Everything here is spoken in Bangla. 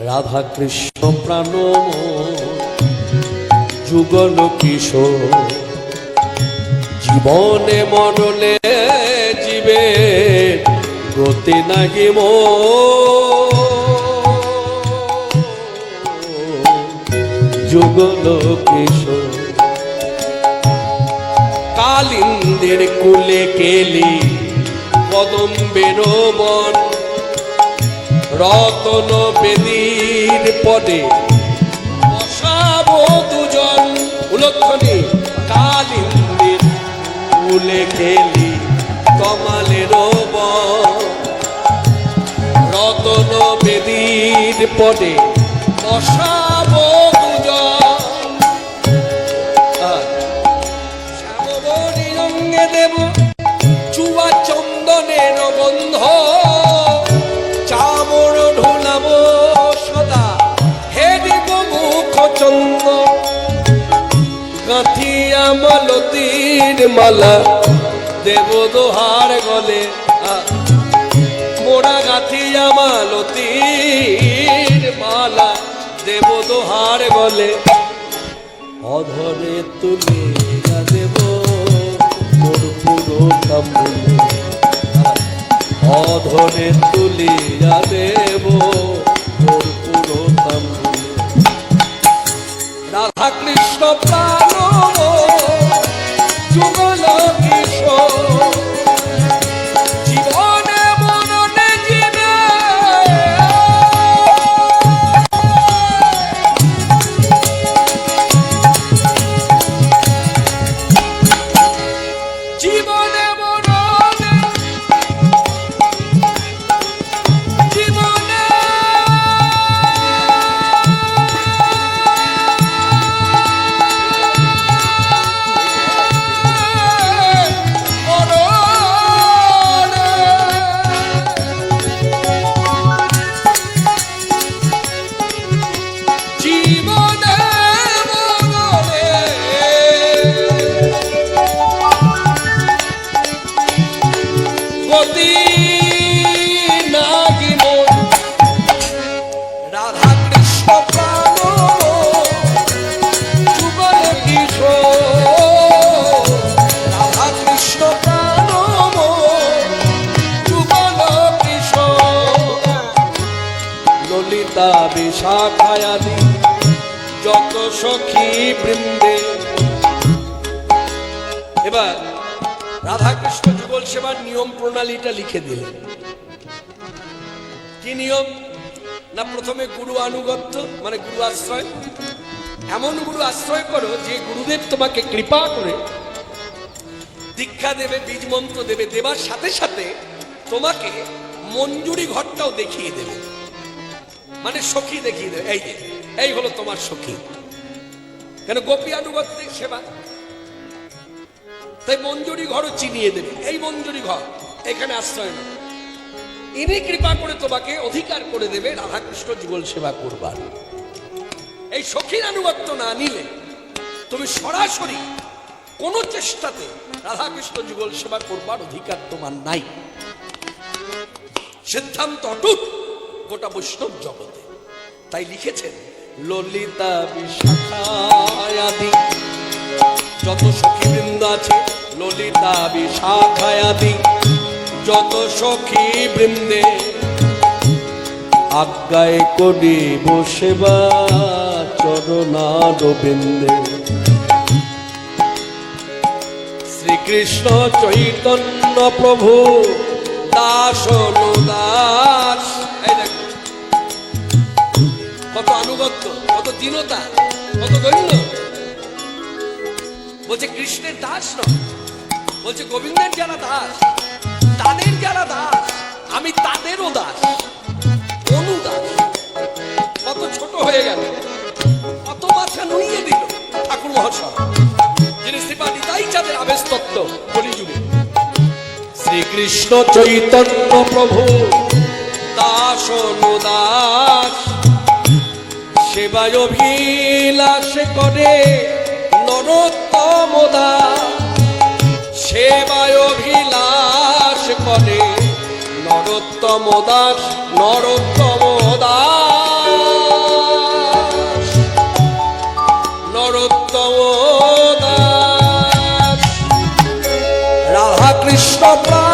রাধা কৃষ্ণ প্রাণ যুগল কিশোর, জীবনে মরলে জীবে গতি নাহি যুগল কিশোর। কালিন্দের কুলে কেলি কদম্বের বন, রতন বেদীর পদে বসাবো দুজন। উলক্ষণী কালিন্দের কুলে খেলি কমালের বন, রতন বেদীর পদে বসাবো দুজন। শ্যামবনী রঙে দেব চুয়া চন্দনের গন্ধ, চামর ঢোলাবো সদা হেরিব মুখ চন্দন। গাঁথিয়া মালতীর মালা দেব দোহার গলে, মোরা গাঁথিয়া মালতীর মালা দেব দোহার গলে। অধরে তুলে দেব মোর পুরো কামড়ে, অধরে তুলিয়া দেব মোর পুরো কামড়ে। রাধা কৃষ্ণ প্রাণ যুগল কিশোর, জীবনে মরণে জীবে জীবনে মরণে জীবনে বিশাখায়াদি যত সখী বৃন্দে। এবার রাধাকৃষ্ণ যুগল সেবার নিয়ম প্রণালীটা লিখে দিলেন। কি নিয়ম না, প্রথমে গুরু আনুগত্য মানে গুরু আশ্রয়। এমন গুরু আশ্রয় করো যে গুরুদেব তোমাকে কৃপা করে দীক্ষা দেবে, বীজ মন্ত্র দেবে, দেবার সাথে সাথে তোমাকে মঞ্জুরি ঘরটাও দেখিয়ে দেবে, মানে সখী দেখিয়ে দেবে। এই হলো তোমার সখী। কেন গোপী আনুগত্যিক সেবা, তাই মঞ্জুরি ঘরও চিনিয়ে দেবে। এই মঞ্জুরি ঘর, এখানে আশ্রয় না। ইনি কৃপা করে তোমাকে অধিকার করে দেবে রাধাকৃষ্ণ যুগল সেবা করবার। এই সখীর আনুগত্য না নিলে তুমি সরাসরি কোনো চেষ্টাতে রাধাকৃষ্ণ যুগল সেবা করবার অধিকার তোমার নাই। সিদ্ধান্ত অটুট গোটা বৈষ্ণব জগতে। তাই লিখেছেন ললিতা বিশাখায়াদি যত সখীবৃন্দ আছে, ললিতা বিশাখায়াদি যত সখী বৃন্দে আজ্ঞায় করিব সেবা চরণারবিন্দে। শ্রীকৃষ্ণ চৈতন্য প্রভু দাস অনুদাস। কত আনুগত্য, কত দীনতা, কত দৈন্য। বলছে কৃষ্ণের দাস নয়, বলছে গোবিন্দের যারা দাস, তাদের যারা দাস আমি তাদেরও দাস, অনুদাস। কত ছোট হয়ে গেল, কত মাথা নুইয়ে দিল ঠাকুর মহাশয়, যিনি শ্রীপাদ নিতাই চাঁদের আবেশ তত্ত্ব কলিযুগে। শ্রীকৃষ্ণ চৈতন্য প্রভু দাস অনুদাস, সেবায় অভিলাষ করে নরোত্তম দাস। সেবায় অভিলাষ করে নরোত্তম দাস, নরোত্তম দাস। কপড়া